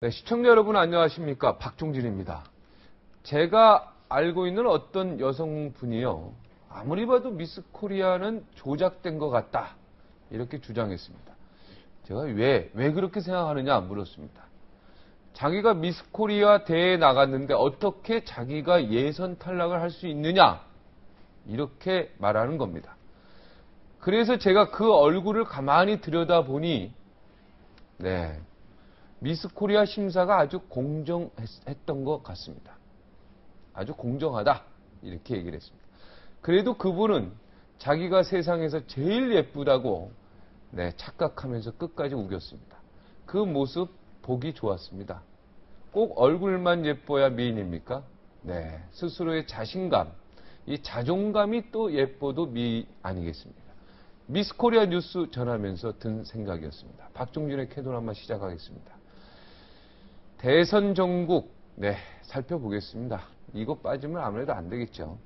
네, 시청자 여러분 안녕하십니까? 박종진입니다. 제가 알고 있는 어떤 여성분이요. 아무리 봐도 미스 코리아는 조작된 것 같다. 이렇게 주장했습니다. 제가 왜 그렇게 생각하느냐 물었습니다. 자기가 미스 코리아 대회에 나갔는데 어떻게 자기가 예선 탈락을 할 수 있느냐? 이렇게 말하는 겁니다. 그래서 제가 그 얼굴을 가만히 들여다보니 네. 미스 코리아 심사가 아주 공정했던 것 같습니다. 아주 공정하다. 이렇게 얘기를 했습니다. 그래도 그분은 자기가 세상에서 제일 예쁘다고 착각하면서 끝까지 우겼습니다. 그 모습 보기 좋았습니다. 꼭 얼굴만 예뻐야 미인입니까? 네. 스스로의 자신감, 이 자존감이 또 예뻐도 미인 아니겠습니까? 미스 코리아 뉴스 전하면서 든 생각이었습니다. 박종진의 캐도라마 시작하겠습니다. 대선 전국, 살펴보겠습니다. 이거 빠지면 아무래도 안 되겠죠.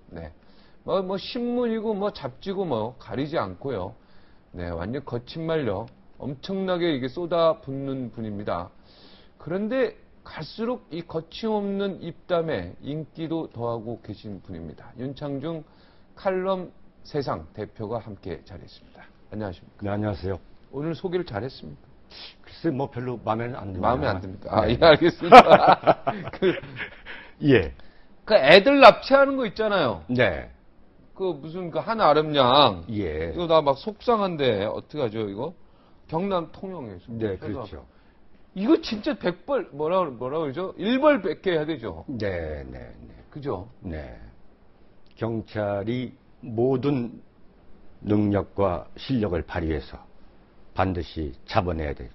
신문이고, 잡지고, 가리지 않고요. 완전 거친 말려 엄청나게 이게 쏟아붓는 분입니다. 그런데 갈수록 이 거침없는 입담에 인기도 더하고 계신 분입니다. 윤창중 칼럼 세상 대표가 함께 자리했습니다. 안녕하십니까? 네, 안녕하세요. 오늘 소개를 잘했습니까? 글쎄, 별로 마음에는 안 듭니다. 마음에 안 듭니까? 예, 알겠습니다. 예. 그 애들 납치하는 거 있잖아요. 네. 무슨 한아름양. 예. 이거 나 막 속상한데, 어떡하죠, 이거? 경남 통영에서. 네, 그렇죠. 이거 진짜 100벌, 뭐라 그러죠? 1벌 100개 해야 되죠? 네. 그죠? 네. 경찰이 모든 능력과 실력을 발휘해서 반드시 잡아내야 돼.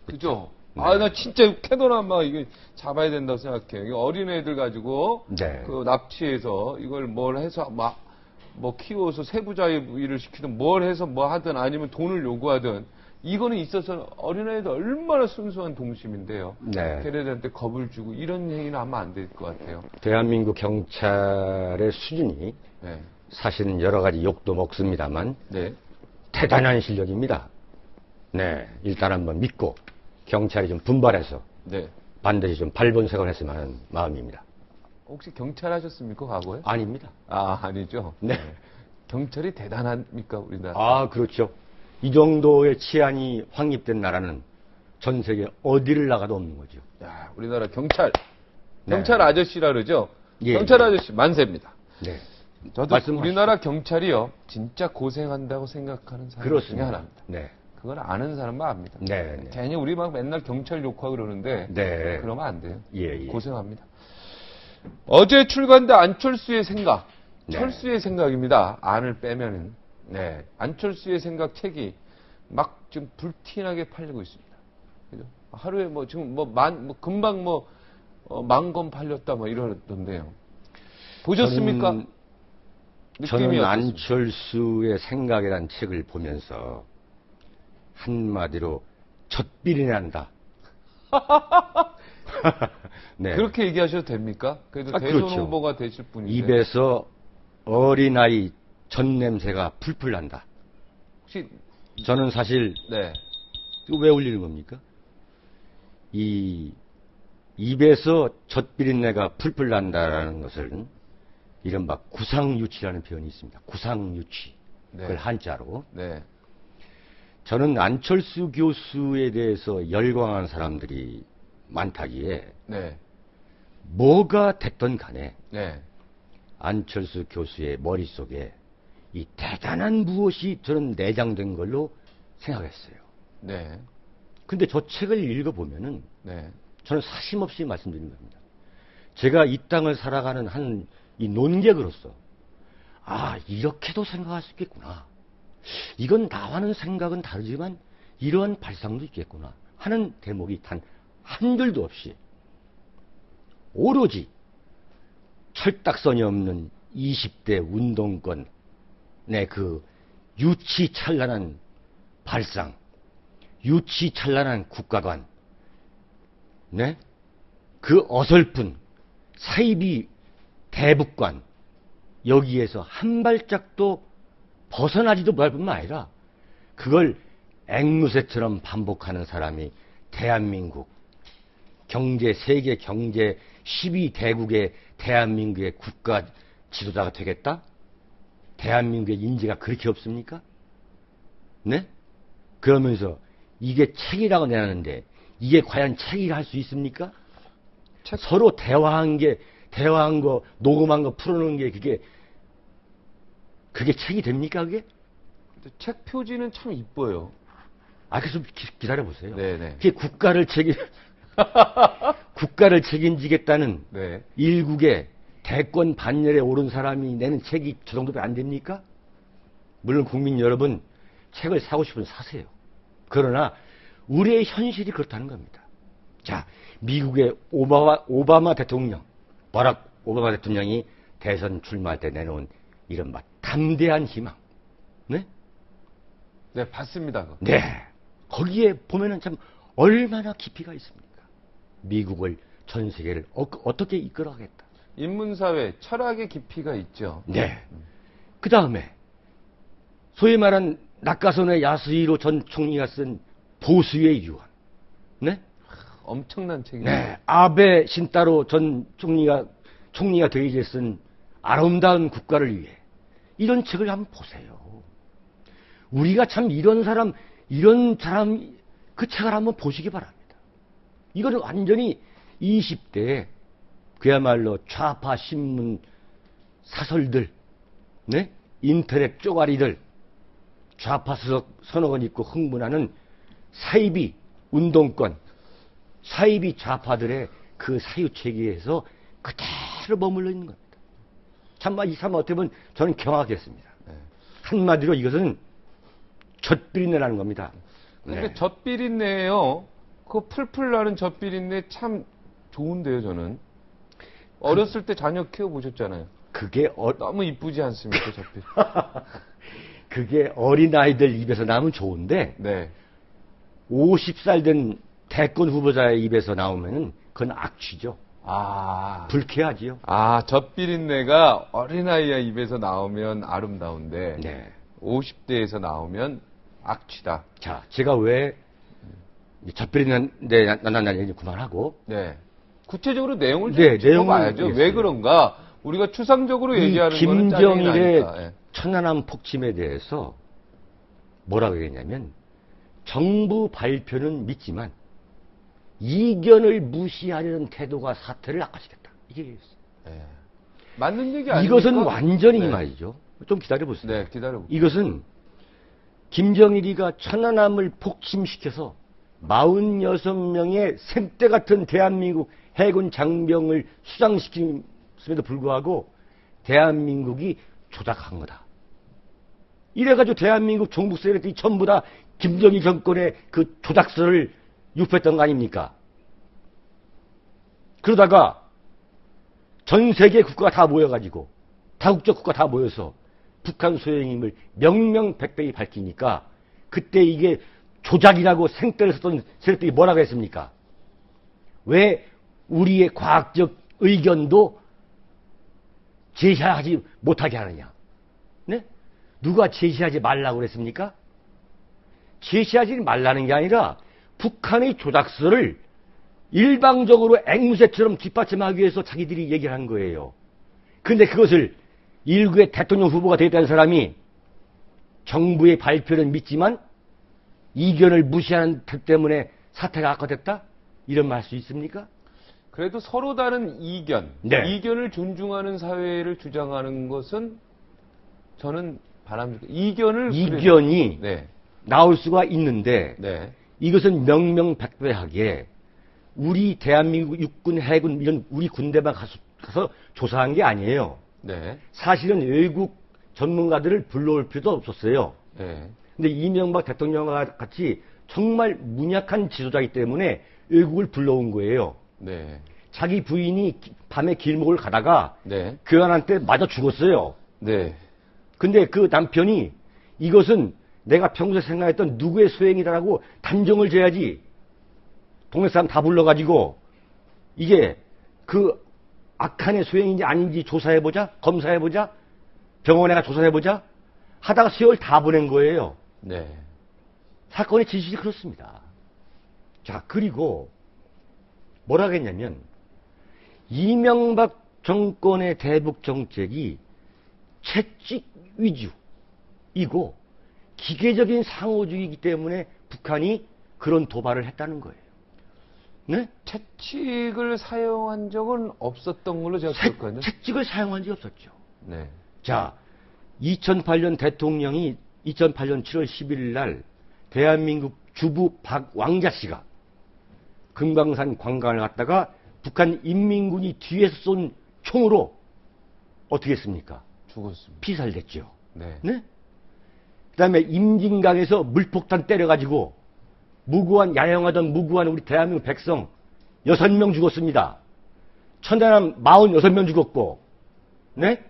그죠? 네. 나 진짜 캐도라마 이게 잡아야 된다고 생각해요. 어린애들 가지고 네. 납치해서 이걸 뭘 해서 키워서 세부자유를 시키든 뭘 해서 하든 아니면 돈을 요구하든 이거는 있어서 어린애들 얼마나 순수한 동심인데요. 네. 걔네들한테 겁을 주고 이런 행위는 하면 안 될 것 같아요. 대한민국 경찰의 수준이 사실은 여러 가지 욕도 먹습니다만 대단한 실력입니다. 네, 일단 한번 믿고 경찰이 좀 분발해서 반드시 좀 발본색을 했으면 하는 마음입니다. 혹시 경찰 하셨습니까, 과거에? 아닙니다. 아니죠. 네. 경찰이 대단합니까, 우리나라? 그렇죠. 이 정도의 치안이 확립된 나라는 전 세계 어디를 나가도 없는 거죠. 야, 우리나라 경찰 아저씨라 그러죠? 예, 경찰 아저씨 만세입니다. 네. 저도 우리나라 경찰이요, 진짜 고생한다고 생각하는 사람 그렇습니다. 중에 하나입니다. 네. 그건 아는 사람만 압니다. 네. 괜히 우리 맨날 경찰 욕하고 그러는데 그러면 안 돼요. 예. 고생합니다. 어제 출간된 안철수의 생각, 철수의 생각입니다. 안을 빼면은 안철수의 생각 책이 막 지금 불티나게 팔리고 있습니다. 그죠? 하루에 지금 금방 10,000권 팔렸다 이러던데요. 보셨습니까? 저는 안철수의 생각이라는 책을 보면서 한마디로 젖비리 난다. 네. 그렇게 얘기하셔도 됩니까? 그래도 대선 그렇죠. 후보가 되실 분인데. 입에서 어린아이 젖 냄새가 풀풀 난다. 혹시 저는 사실 왜 울리는 겁니까? 이 입에서 젖비린내가 풀풀 난다라는 것을 이른바 구상유치라는 표현이 있습니다. 구상유치. 그걸 한자로. 저는 안철수 교수에 대해서 열광한 사람들이 많다기에 뭐가 됐든 간에 안철수 교수의 머릿속에 이 대단한 무엇이 저는 내장된 걸로 생각했어요. 근데 저 책을 읽어보면은 저는 사심없이 말씀드리는 겁니다. 제가 이 땅을 살아가는 한 이 논객으로서 이렇게도 생각할 수 있겠구나. 이건 나와는 생각은 다르지만 이러한 발상도 있겠구나 하는 대목이 단 한줄도 없이 오로지 철딱선이 없는 20대 운동권의 그 유치찬란한 발상, 유치찬란한 국가관, 그 어설픈 사이비 대북관, 여기에서 한 발짝도 벗어나지도 못할 뿐만 아니라 그걸 앵무새처럼 반복하는 사람이 대한민국 세계 경제 12대국의 대한민국의 국가 지도자가 되겠다? 대한민국의 인재가 그렇게 없습니까? 네? 그러면서 이게 책이라고 내놨는데 이게 과연 책이라 할 수 있습니까? 서로 대화한 거, 녹음한 거 풀어놓은 게 그게 책이 됩니까, 그게? 책 표지는 참 이뻐요. 그래서 기다려보세요. 네네. 그게 국가를 책임지겠다는 네. 일국의 대권 반열에 오른 사람이 내는 책이 저 정도면 안 됩니까? 물론 국민 여러분, 책을 사고 싶으면 사세요. 그러나 우리의 현실이 그렇다는 겁니다. 자, 미국의 오바마 대통령, 버락 오바마 대통령이 대선 출마할 때 내놓은 이른바 담대한 희망. 네? 네, 봤습니다. 네. 거기에 보면은 참 얼마나 깊이가 있습니까? 미국을, 전 세계를 어떻게 이끌어가겠다. 인문사회, 철학의 깊이가 있죠. 네. 그 다음에 소위 말한 낙가선의 야스히로 전 총리가 쓴 보수의 유언. 네? 엄청난 책이죠. 네. 아베 신타로 전 총리가 되기 전에 쓴 아름다운 국가를 위해. 이런 책을 한번 보세요. 우리가 참 이런 사람, 그 책을 한번 보시기 바랍니다. 이거는 완전히 20대에 그야말로 좌파 신문 사설들, 네? 인터넷 쪼가리들, 좌파 서너건 입고 흥분하는 사이비 운동권, 사이비 좌파들의 그 사유체계에서 그대로 머물러 있는 겁니다. 참말 이 사람 어떻게 보면 저는 경악했습니다. 네. 한마디로 이것은 젖비린내라는 겁니다. 그러니까 젖비린내예요. 그 풀풀 나는 젖비린내 참 좋은데요, 저는. 어렸을 때 자녀 키워보셨잖아요. 그게 너무 이쁘지 않습니까, 젖비린? 그게 어린아이들 입에서 나오면 좋은데, 네. 50살 된 대권 후보자의 입에서 나오면은 그건 악취죠. 불쾌하지요. 젖비린내가 어린아이의 입에서 나오면 아름다운데, 네. 50대에서 나오면 악취다. 자, 제가 왜 젖비린내 난다는 얘기 그만하고, 네. 구체적으로 내용을 좀 짚어봐야죠. 왜 그런가? 우리가 추상적으로 얘기하는 거는 김정일의 천안함 폭침에 대해서 뭐라고 얘기했냐면 정부 발표는 믿지만 이견을 무시하려는 태도가 사태를 악화시켰다. 이게 얘기했어요. 네. 맞는 얘기 아닙니까? 이것은 완전히 이 말이죠. 좀 기다려보세요. 네, 기다려보세요. 이것은 김정일이가 천안함을 폭침시켜서 46명의 생떼 같은 대한민국 해군 장병을 수장시킴에도 불구하고 대한민국이 조작한 거다. 이래가지고 대한민국 종북 세력들이 전부 다 김정일 정권의 그 조작설을 유포했던 거 아닙니까? 그러다가 전 세계 국가가 다 모여가지고 다국적 국가 다 모여서 북한 소행임을 명명백백히 밝히니까 그때 이게 조작이라고 생떼를 썼던 세력들이 뭐라고 했습니까? 왜 우리의 과학적 의견도 제시하지 못하게 하느냐? 네? 누가 제시하지 말라고 그랬습니까? 제시하지 말라는 게 아니라 북한의 조작설을 일방적으로 앵무새처럼 뒷받침하기 위해서 자기들이 얘기를 한 거예요. 근데 그것을 일국의 대통령 후보가 되겠다는 사람이 정부의 발표는 믿지만 이견을 무시하는 것 때문에 사태가 악화됐다? 이런 말 할 수 있습니까? 그래도 서로 다른 이견, 네. 이견을 존중하는 사회를 주장하는 것은 저는 바람직합니다. 이견이 네. 나올 수가 있는데 네. 이것은 명명백백하게 우리 대한민국 육군, 해군 이런 우리 군대만 가서 조사한 게 아니에요. 네. 사실은 외국 전문가들을 불러올 필요도 없었어요. 네. 근데 이명박 대통령과 같이 정말 문약한 지도자이기 때문에 외국을 불러온 거예요. 네. 자기 부인이 밤에 길목을 가다가 네. 교환한테 맞아 죽었어요. 네. 근데 그 남편이 이것은 내가 평소에 생각했던 누구의 소행이라고 단정을 지어야지. 동네 사람 다 불러가지고 이게 그 악한의 소행인지 아닌지 조사해보자, 검사해보자, 병원에 가 조사해보자 하다가 세월 다 보낸 거예요. 네. 사건의 진실이 그렇습니다. 자, 그리고 뭐라 했냐면 이명박 정권의 대북 정책이 채찍 위주이고 기계적인 상호주의이기 때문에 북한이 그런 도발을 했다는 거예요. 네? 채찍을 사용한 적은 없었던 걸로 제가 기억하는데. 채찍을 사용한 적이 없었죠. 네. 자, 2008년 대통령이 2008년 7월 11일 날 대한민국 주부 박왕자 씨가 금강산 관광을 갔다가 북한 인민군이 뒤에서 쏜 총으로 어떻게 했습니까? 죽었습니다. 피살됐죠. 네. 네? 그 다음에 임진강에서 물폭탄 때려가지고 야영하던 무고한 우리 대한민국 백성 6명 죽었습니다. 천안함 46명 죽었고, 네?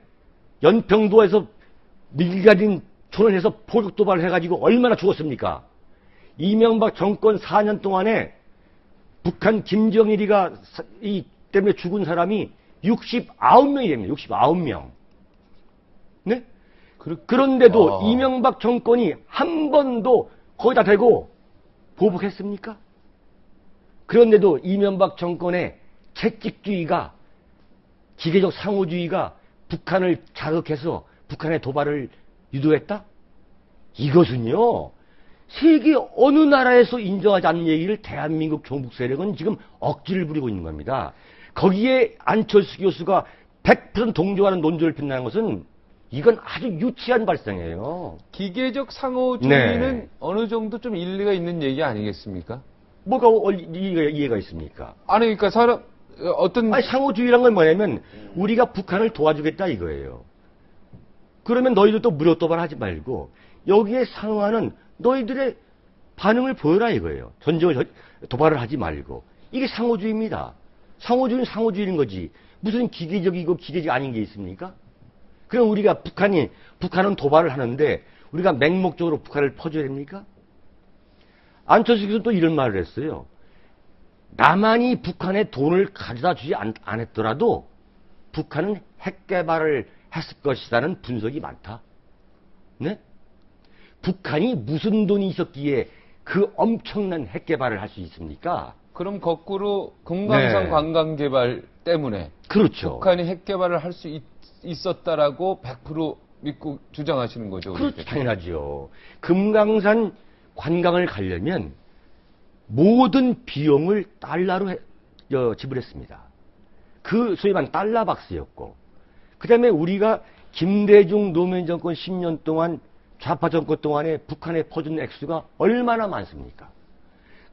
연평도에서 밀가진 촌을 해서 포격 도발을 해가지고 얼마나 죽었습니까? 이명박 정권 4년 동안에 북한 김정일이가 때문에 죽은 사람이 69명이 됩니다. 69명. 네? 그런데도 이명박 정권이 한 번도 거기다 대고 보복했습니까? 그런데도 이명박 정권의 채찍주의가, 기계적 상호주의가 북한을 자극해서 북한의 도발을 유도했다? 이것은요, 세계 어느 나라에서 인정하지 않는 얘기를 대한민국 종북 세력은 지금 억지를 부리고 있는 겁니다. 거기에 안철수 교수가 100% 동조하는 논조를 핀다는 것은 이건 아주 유치한 발상이에요. 기계적 상호주의는 네. 어느 정도 좀 일리가 있는 얘기 아니겠습니까? 뭐가 이해가 있습니까? 아니, 그러니까 상호주의란 건 뭐냐면 우리가 북한을 도와주겠다 이거예요. 그러면 너희들 또 무력도발하지 말고 여기에 상응하는 너희들의 반응을 보여라 이거예요. 전쟁을 도발을 하지 말고. 이게 상호주의입니다. 상호주의는 상호주의인 거지. 무슨 기계적이고 기계적 아닌 게 있습니까? 그럼 우리가 북한은 도발을 하는데 우리가 맹목적으로 북한을 퍼줘야 됩니까? 안철수 교수는 또 이런 말을 했어요. 남한이 북한에 돈을 가져다 주지 않았더라도 북한은 핵 개발을 했을 것이라는 분석이 많다. 네? 북한이 무슨 돈이 있었기에 그 엄청난 핵 개발을 할 수 있습니까? 그럼 거꾸로 금강산 네. 관광 개발 때문에 그렇죠. 북한이 핵 개발을 할 수 있었다라고 100% 믿고 주장하시는 거죠. 그렇죠. 당연하죠. 금강산 관광을 가려면 모든 비용을 달러로 지불했습니다. 그 소위 말하는 달러박스였고, 그 다음에 우리가 김대중 노무현 정권 10년 동안 좌파 정권 동안에 북한에 퍼준 액수가 얼마나 많습니까?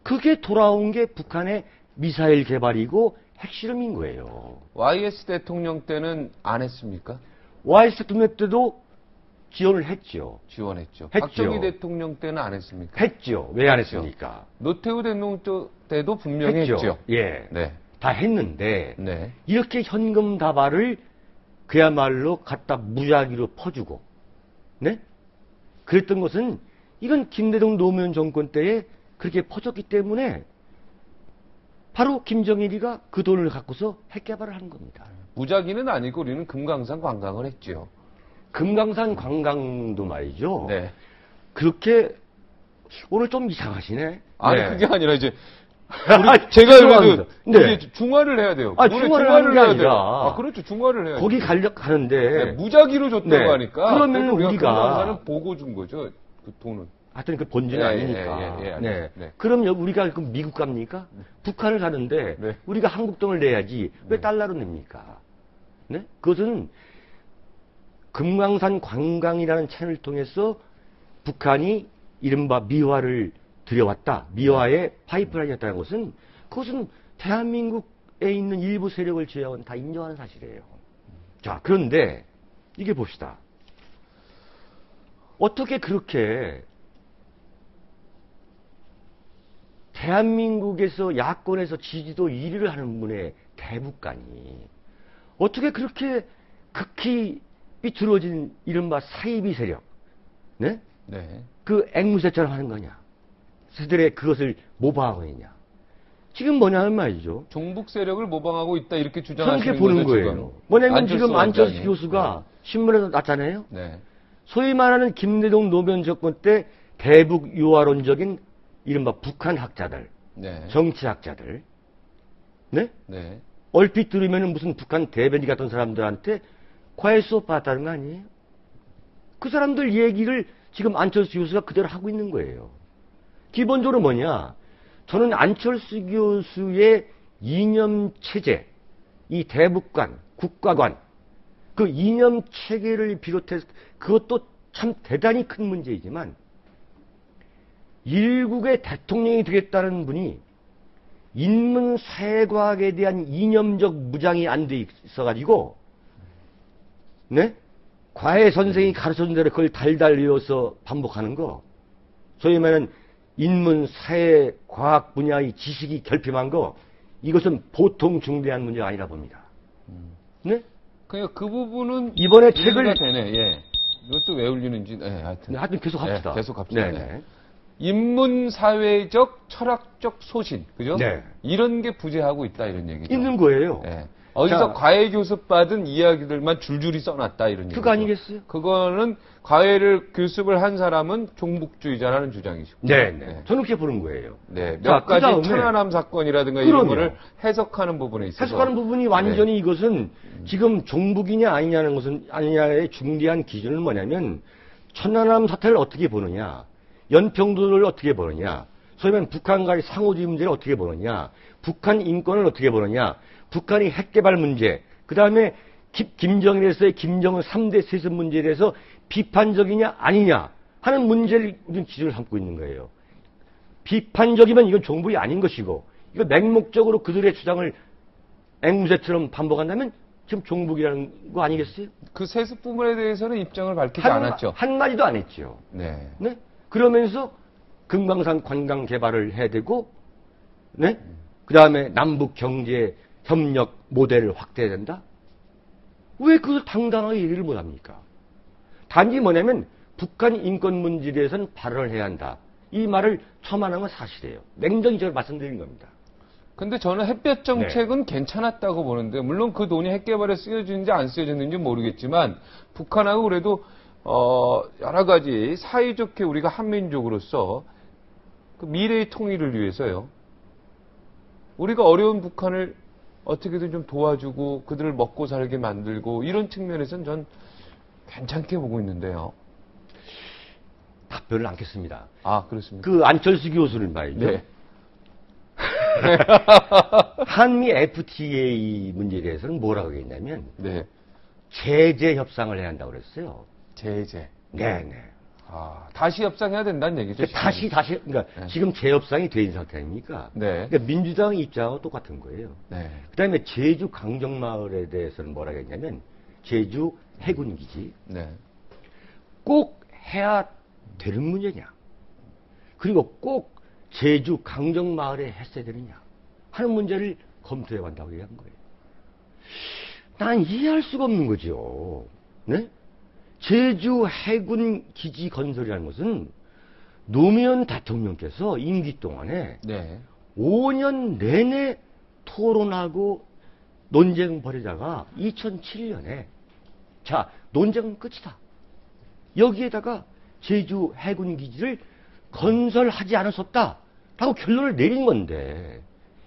그게 돌아온 게 북한의 미사일 개발이고 핵실험인 거예요. YS 대통령 때는 안 했습니까? YS 대통령 때도 지원을 했죠. 지원했죠. 했죠. 박정희 대통령 때는 안 했습니까? 했죠. 왜 안 했습니까? 노태우 대통령 때도 분명히 했죠. 예. 네. 다 했는데, 네. 이렇게 현금 다발을 그야말로 갖다 무작위로 퍼주고, 네? 그랬던 것은, 이건 김대중 노무현 정권 때에 그렇게 퍼졌기 때문에, 바로 김정일이가 그 돈을 갖고서 핵 개발을 한 겁니다. 무작위는 아니고 우리는 금강산 관광을 했죠. 금강산 관광도 말이죠. 네. 그렇게 오늘 좀 이상하시네. 아니 네. 그게 아니라 이제 제가 제가 네. 우리 중화를 해야 돼요. 중화를 하는 게 해야 아니라 돼요. 그렇죠. 중화를 해야 거기 돼요. 가는데 네, 무작위로 줬다고 네. 하니까 그러면 우리가 우리가 금강산을 보고 준 거죠. 그 돈은. 하여튼 그 본질은 아니니까. 네. 네. 그럼 우리가 그럼 미국 갑니까? 북한을 가는데 네. 우리가 한국 돈을 내야지 왜 달러로 냅니까? 네? 그것은 금강산 관광이라는 채널을 통해서 북한이 이른바 미화를 들여왔다. 미화의 파이프라인이었다는 것은 그것은 대한민국에 있는 일부 세력을 제외하고는 다 인정하는 사실이에요. 자, 그런데 이게 봅시다. 어떻게 그렇게 대한민국에서 야권에서 지지도 1위를 하는 분의 대북관이 어떻게 그렇게 극히 삐뚤어진 이른바 사이비 세력, 네? 네. 그 앵무새처럼 하는 거냐? 그들의 그것을 모방하고 있냐? 지금 뭐냐는 말이죠. 종북 세력을 모방하고 있다 이렇게 그렇게 주장하시는 보는 거죠, 거예요. 지금. 뭐냐면 지금 안철수 원장이. 교수가 신문에서 났잖아요. 네. 소위 말하는 김대중 노무현 정권 때 대북 유화론적인 이른바 북한 학자들, 네. 정치학자들, 네? 네. 얼핏 들으면 무슨 북한 대변인 같은 사람들한테 과외 수업 받았다는 거 아니에요? 그 사람들 얘기를 지금 안철수 교수가 그대로 하고 있는 거예요. 기본적으로 뭐냐? 저는 안철수 교수의 이념 체제, 이 대북관, 국가관, 그 이념 체계를 비롯해서 그것도 참 대단히 큰 문제이지만 일국의 대통령이 되겠다는 분이 인문 사회과학에 대한 이념적 무장이 안 돼 있어가지고, 네? 과외 선생이 가르쳐준 대로 그걸 달달 외워서 반복하는 거, 소위 말하는 인문 사회과학 분야의 지식이 결핍한 거, 이것은 보통 중대한 문제가 아니라 봅니다. 네? 그러니까 그 부분은 이번에 책을 되네. 예. 이것도 왜 울리는지, 네, 하여튼 계속 합시다. 네, 계속 합시다. 네네. 네. 인문사회적, 철학적 소신, 그죠? 네. 이런 게 부재하고 있다, 이런 얘기죠. 있는 거예요. 네. 어디서 과외 교습 받은 이야기들만 줄줄이 써놨다, 이런 얘기죠. 그거 아니겠어요? 그거는 과외를 교습을 한 사람은 종북주의자라는 주장이시고. 네네. 저는 그렇게 보는 거예요. 네. 자, 몇 가지 그다음에 천안함 사건이라든가 그럼요. 이런 거를 해석하는 부분에 있어서. 해석하는 부분이 완전히 이것은 지금 종북이냐 아니냐는 것은 아니냐의 중대한 기준은 뭐냐면 천안함 사태를 어떻게 보느냐, 연평도를 어떻게 보느냐, 소위 말하는 북한과의 상호주의 문제를 어떻게 보느냐, 북한 인권을 어떻게 보느냐, 북한의 핵개발 문제, 그 다음에 김정일에서의 김정은 3대 세습 문제에 대해서 비판적이냐 아니냐 하는 문제를 기준을 삼고 있는 거예요. 비판적이면 이건 종북이 아닌 것이고, 이거 맹목적으로 그들의 주장을 앵무새처럼 반복한다면 지금 종북이라는 거 아니겠어요? 그 세습 부분에 대해서는 입장을 밝히지 않았죠. 한마디도 안 했죠. 네. 네? 그러면서 금강산 관광 개발을 해야 되고, 네? 그 다음에 남북 경제 협력 모델을 확대해야 된다? 왜 그걸 당당하게 얘기를 못 합니까? 단지 뭐냐면 북한 인권 문제에 대해서는 발언을 해야 한다. 이 말을 첨언한 건 사실이에요. 냉정히 제가 말씀드린 겁니다. 근데 저는 햇볕 정책은 괜찮았다고 보는데, 물론 그 돈이 핵개발에 쓰여지는지 안 쓰여졌는지 모르겠지만, 북한하고 그래도, 여러 가지 사이좋게 우리가 한민족으로서 그 미래의 통일을 위해서요. 우리가 어려운 북한을 어떻게든 좀 도와주고 그들을 먹고 살게 만들고 이런 측면에서는 전 괜찮게 보고 있는데요. 답변을 않겠습니다. 아, 그렇습니다. 그 안철수 교수는 말이죠. 네. 한미 FTA 문제에 대해서는 뭐라고 했냐면, 네. 제재 협상을 해야 한다고 그랬어요. 제재. 네네. 아, 다시 협상해야 된다는 얘기죠. 그러니까 네. 지금 재협상이 돼 있는 상태 아닙니까? 네. 그러니까 민주당 입장하고 똑같은 거예요. 네. 그 다음에 제주 강정마을에 대해서는 뭐라고 했냐면, 제주 해군기지. 네. 꼭 해야 되는 문제냐. 그리고 꼭 제주 강정마을에 했어야 되느냐 하는 문제를 검토해 간다고 얘기한 거예요. 난 이해할 수가 없는 거죠. 네? 제주 해군 기지 건설이라는 것은 노무현 대통령께서 임기 동안에 네. 5년 내내 토론하고 논쟁 벌이다가 2007년에 자, 논쟁은 끝이다. 여기에다가 제주 해군 기지를 건설하지 않을 수 없다. 라고 결론을 내린 건데,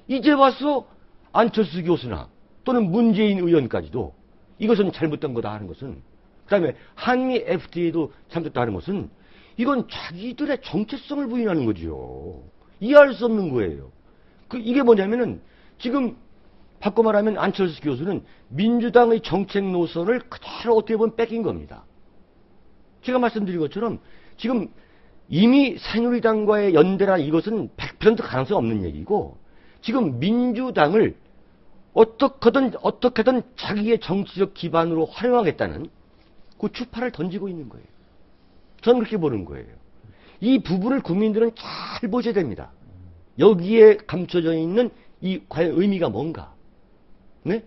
이제 와서 안철수 교수나 또는 문재인 의원까지도 이것은 잘못된 거다 하는 것은, 그 다음에 한미 FTA도 잘못됐다 하는 것은, 이건 자기들의 정체성을 부인하는 거죠. 이해할 수 없는 거예요. 이게 뭐냐면은, 지금 바꿔 말하면 안철수 교수는 민주당의 정책 노선을 그대로 어떻게 보면 뺏긴 겁니다. 제가 말씀드린 것처럼 지금 이미 새누리당과의 연대나 이것은 100% 가능성이 없는 얘기고, 지금 민주당을 어떻게든 자기의 정치적 기반으로 활용하겠다는 그 추파를 던지고 있는 거예요. 저는 그렇게 보는 거예요. 이 부분을 국민들은 잘 보셔야 됩니다. 여기에 감춰져 있는 이 과연 의미가 뭔가. 네?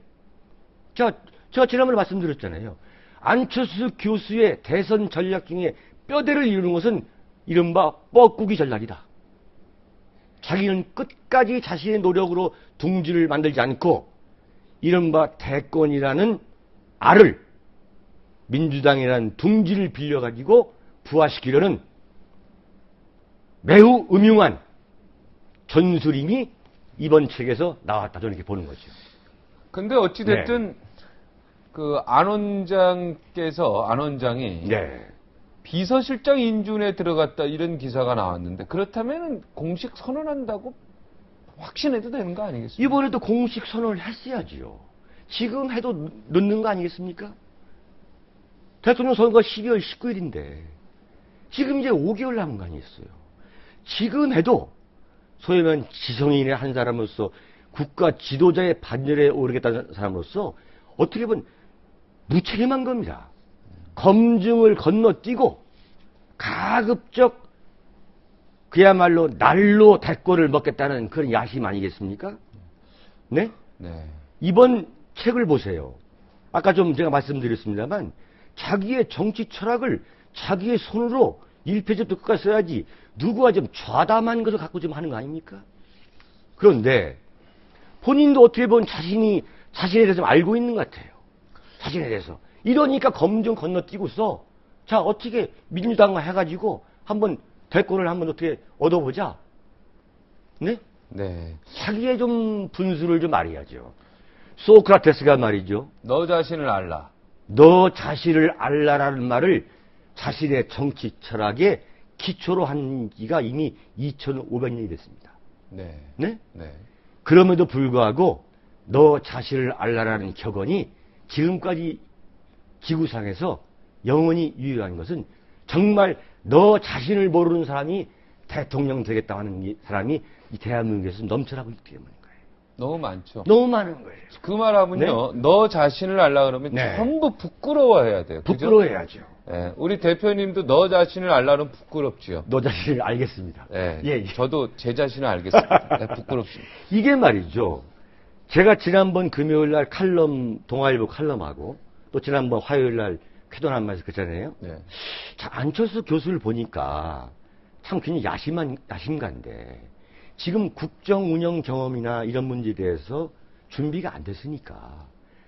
제가 지난번에 말씀드렸잖아요. 안철수 교수의 대선 전략 중에 뼈대를 이루는 것은 이른바 뻐꾸기 전략이다. 자기는 끝까지 자신의 노력으로 둥지를 만들지 않고 이른바 대권이라는 알을 민주당이라는 둥지를 빌려가지고 부화시키려는 매우 음흉한 전술임이 이번 책에서 나왔다. 저는 이렇게 보는 거죠. 근데 어찌됐든 그 안 원장이 네. 비서실장 인준에 들어갔다 이런 기사가 나왔는데 그렇다면 공식 선언한다고 확신해도 되는 거 아니겠습니까? 이번에도 공식 선언을 했어야지요. 지금 해도 늦는 거 아니겠습니까? 대통령 선거가 12월 19일인데 지금 이제 5개월 남은 거 아니겠어요? 지금 해도 소위 말하면 지성인의 한 사람으로서 국가 지도자의 반열에 오르겠다는 사람으로서 어떻게 보면 무책임한 겁니다. 검증을 건너뛰고 가급적 그야말로 날로 대권을 먹겠다는 그런 야심 아니겠습니까? 네? 네. 이번 책을 보세요. 아까 좀 제가 말씀드렸습니다만 자기의 정치 철학을 자기의 손으로 1페이지부터 끝까지 써야지 누구와 좀 좌담한 것을 갖고 좀 하는 거 아닙니까? 그런데 본인도 어떻게 보면 자신에 대해서 좀 알고 있는 것 같아요. 자신에 대해서. 이러니까 검증 건너뛰고서 자 어떻게 민주당과 해가지고 한번 대권을 한번 어떻게 얻어보자. 네? 네. 자기의 좀 분수를 좀 알아야죠. 소크라테스가 말이죠. 너 자신을 알라. 너 자신을 알라라는 말을 자신의 정치 철학의 기초로 한 지가 이미 2500년이 됐습니다. 네. 네? 네. 그럼에도 불구하고 너 자신을 알라라는 격언이 지금까지 지구상에서 영원히 유효한 것은 정말 너 자신을 모르는 사람이 대통령 되겠다 하는 사람이 이 대한민국에서 넘쳐나고 있기 때문인 거예요. 너무 많죠. 너무 많은 거예요. 그 말하면요. 너 자신을 알라 그러면 네. 전부 부끄러워해야 돼요. 그죠? 부끄러워해야죠. 네. 우리 대표님도 너 자신을 알라는 부끄럽지요. 너 자신을 알겠습니다. 네. 예. 저도 제 자신을 알겠습니다. 네, 부끄럽습니다. 이게 말이죠. 제가 지난번 금요일 날 동아일보 칼럼하고 또 지난번 화요일 날 쾌don한말에서 그랬잖아요. 네. 자, 안철수 교수를 보니까 참 굉장히 야심가인데 지금 국정 운영 경험이나 이런 문제에 대해서 준비가 안 됐으니까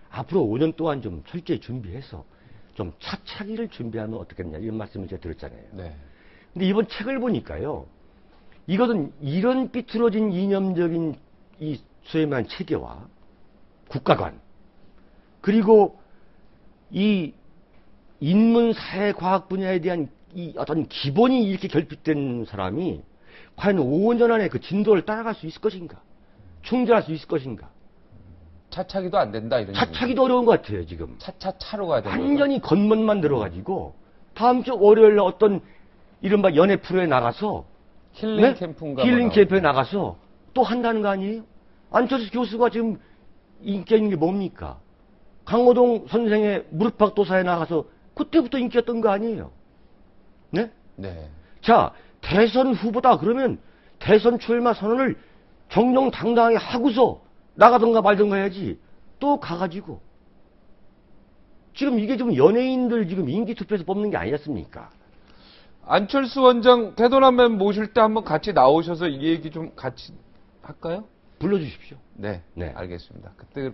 앞으로 5년 동안 좀 철저히 준비해서 좀 차차기를 준비하면 어떻겠냐 이런 말씀을 제가 드렸잖아요. 네. 근데 이번 책을 보니까요. 이것은 이런 삐뚤어진 이념적인 이 소위 말하는 체계와 국가관 그리고 이 인문사회과학 분야에 대한 이 어떤 기본이 이렇게 결핍된 사람이 과연 5년 안에 그 진도를 따라갈 수 있을 것인가? 충전할 수 있을 것인가? 차차기도 안 된다 이런 차차기도 어려운 것 같아요 지금. 차차차로 가야 된다. 완전히 겉멋만 들어가지고 다음 주 월요일 날 어떤 이른바 연애 프로에 나가서 힐링 캠프인가 힐링 캠프에 나가서 또 한다는 거 아니에요? 안철수 교수가 지금 인기 있는 게 뭡니까? 강호동 선생의 무릎팍도사에 나가서 그때부터 인기였던 거 아니에요? 네? 네. 자, 대선 후보다 그러면 대선 출마 선언을 정정당당하게 하고서 나가던가 말던가 해야지. 또 가가지고. 지금 이게 좀 연예인들 지금 인기 투표에서 뽑는 게 아니었습니까? 안철수 원장 대도남면 모실 때 한번 같이 나오셔서 이 얘기 좀 같이 할까요? 불러주십시오. 네. 네. 알겠습니다. 그때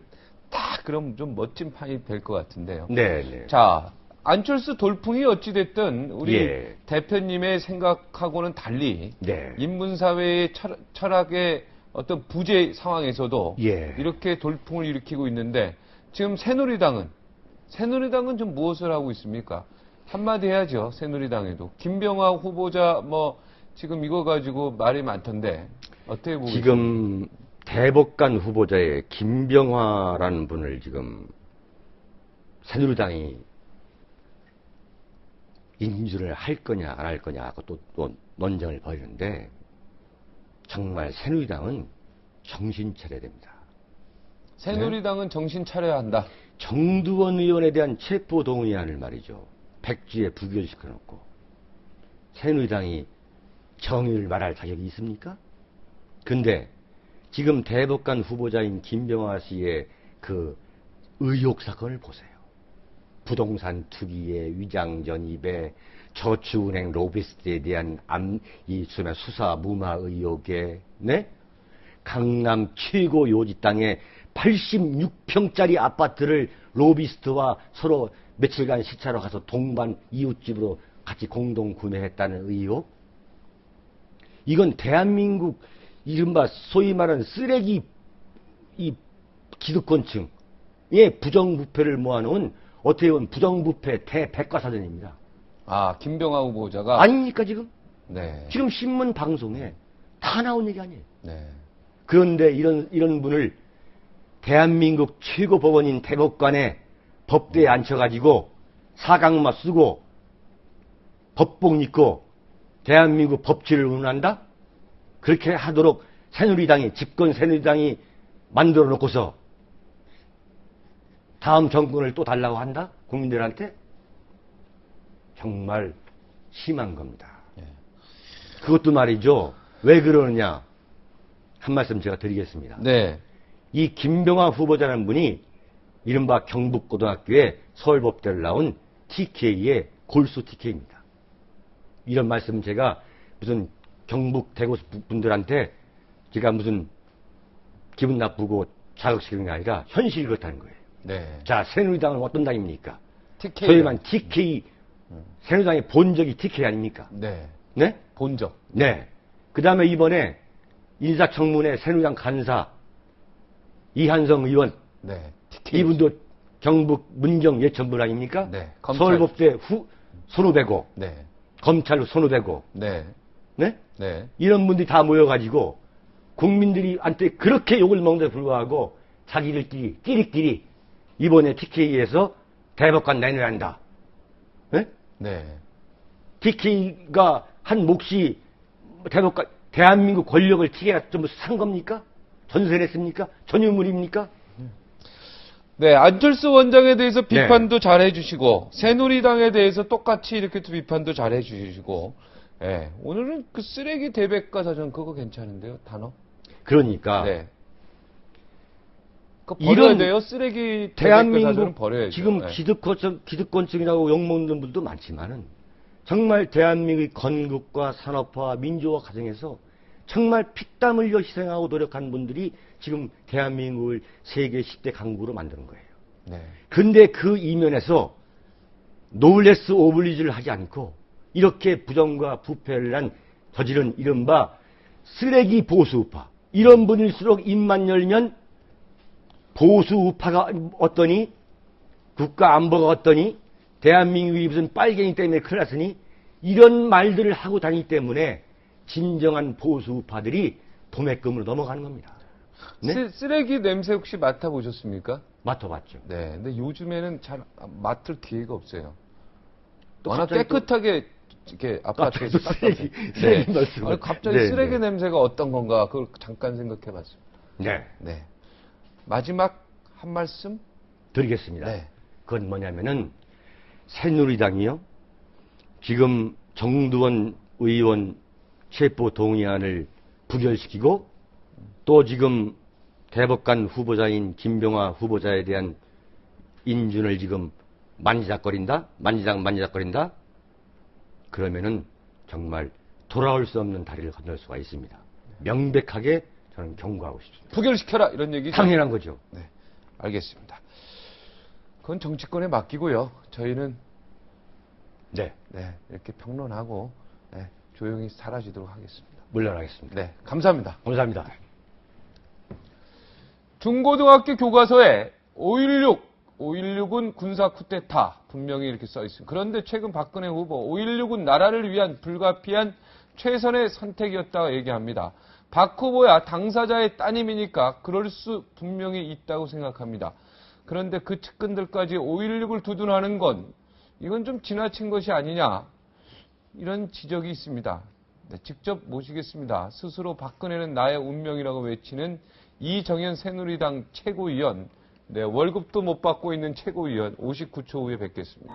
딱 그럼 좀 멋진 판이 될 것 같은데요. 네, 네. 자, 안철수 돌풍이 어찌됐든 우리 예. 대표님의 생각하고는 달리 네. 인문사회의 철학의 어떤 부재 상황에서도 예. 이렇게 돌풍을 일으키고 있는데 지금 새누리당은 좀 무엇을 하고 있습니까? 한마디 해야죠. 새누리당에도. 김병화 후보자 지금 이거 가지고 말이 많던데 어떻게 보고 지금 대법관 후보자의 김병화라는 분을 지금 새누리당이 인준을 할 거냐 안 할 거냐 하고 또 논쟁을 벌이는데 정말 새누리당은 정신 차려야 됩니다. 새누리당은 네? 정신 차려야 한다. 정두원 의원에 대한 체포동의안을 말이죠. 백지에 부결시켜놓고 새누리당이 정의를 말할 자격이 있습니까? 근데 지금 대법관 후보자인 김병화 씨의 그 의혹 사건을 보세요. 부동산 투기에 위장 전입에 저축은행 로비스트에 대한 수사 무마 의혹에 네? 강남 최고 요지 땅에 86평짜리 아파트를 로비스트와 서로 며칠간 시차로 가서 동반 이웃집으로 같이 공동 구매했다는 의혹? 이건 대한민국 이른바 소위 말하는 쓰레기 이 기득권층의 부정부패를 모아놓은 어떻게 보면 부정부패 대백과사전입니다. 아, 김병하 후보자가 아닙니까 지금? 네. 지금 신문 방송에 다 나온 얘기 아니에요. 네. 그런데 이런 분을 대한민국 최고 법원인 대법관에 법대에 앉혀가지고 사각마 쓰고 법복 입고 대한민국 법치를 운운한다? 그렇게 하도록 새누리당이, 집권 새누리당이 만들어 놓고서 다음 정권을 또 달라고 한다? 국민들한테? 정말 심한 겁니다. 그것도 말이죠. 왜 그러느냐? 한 말씀 제가 드리겠습니다. 네. 이 김병하 후보자라는 분이 이른바 경북고등학교에 서울법대를 나온 TK의 골수 TK입니다. 이런 말씀 제가 무슨 경북 대구 분들한테 제가 무슨 기분 나쁘고 자극시키는 게 아니라 현실이 그렇다는 거예요. 네. 자, 새누리당은 어떤 당입니까? TK. 소위 말하는 TK, 새누리당의 본적이 TK 아닙니까? 네. 네? 본적. 네. 그 다음에 이번에 인사청문회 새누리당 간사 이한성 의원. 네. TK. 이분도 경북 문경 예천분 아닙니까? 네. 서울법대 손후배고. 네. 검찰로 손후배고. 네. 네? 네. 이런 분들이 다 모여가지고 국민들이한테 그렇게 욕을 먹는데 불구하고 자기들끼리 끼리끼리 이번에 TK에서 대법관 내놔야 한다. 네? 네. TK가 한 몫이 대법관, 대한민국 권력을 TK가 좀 산 겁니까? 전세를 했습니까? 전유물입니까? 네, 안철수 원장에 대해서 비판도 네. 잘 해주시고, 새누리당에 대해서 똑같이 이렇게 또 비판도 잘 해주시고, 예, 오늘은 그 쓰레기 대백과사전 그거 괜찮은데요, 단어? 그러니까. 네. 그거 버려야 이런 돼요, 쓰레기 대백과사전은 대한민국 버려야죠. 지금 예. 기득권층이라고 욕먹는 분도 많지만은 정말 대한민국의 건국과 산업화, 민주화 과정에서 정말 피땀 흘려 희생하고 노력한 분들이 지금 대한민국을 세계 10대 강국으로 만드는 거예요. 네. 근데 그 이면에서 노블레스 오블리주를 하지 않고 이렇게 부정과 부패를 한 저지른 이른바 쓰레기 보수우파. 이런 분일수록 입만 열면 보수우파가 어떠니? 국가안보가 어떠니? 대한민국이 무슨 빨갱이 때문에 큰일 났으니? 이런 말들을 하고 다니기 때문에 진정한 보수우파들이 도매금으로 넘어가는 겁니다. 네? 쓰레기 냄새 혹시 맡아보셨습니까? 맡아봤죠. 네, 근데 요즘에는 잘 맡을 기회가 없어요. 또 워낙 갑자기 깨끗하게 이렇게 아파트에서 쓰레기 말씀. 아니, 갑자기 네, 쓰레기 네. 냄새가 어떤 건가 그걸 잠깐 생각해봤습니다. 네. 네. 마지막 한 말씀 드리겠습니다. 네. 그건 뭐냐면은 새누리당이요. 지금 정두원 의원 체포 동의안을 부결시키고 또 지금 대법관 후보자인 김병하 후보자에 대한 인준을 지금 만지작거린다? 그러면은 정말 돌아올 수 없는 다리를 건널 수가 있습니다. 명백하게 저는 경고하고 싶습니다. 부결시켜라 이런 얘기죠. 당연한 거죠. 네, 알겠습니다. 그건 정치권에 맡기고요. 저희는 네, 이렇게 평론하고 조용히 사라지도록 하겠습니다. 물러나겠습니다. 네, 감사합니다. 감사합니다. 중고등학교 교과서에 5.16은 군사 쿠데타 분명히 이렇게 써 있습니다. 그런데 최근 박근혜 후보 5.16은 나라를 위한 불가피한 최선의 선택이었다고 얘기합니다. 박 후보야 당사자의 따님이니까 그럴 수 분명히 있다고 생각합니다. 그런데 그 측근들까지 5.16을 두둔하는 건 이건 좀 지나친 것이 아니냐 이런 지적이 있습니다. 네, 직접 모시겠습니다. 스스로 박근혜는 나의 운명이라고 외치는 이정현 새누리당 최고위원, 네, 월급도 못 받고 있는 최고위원 59초 후에 뵙겠습니다.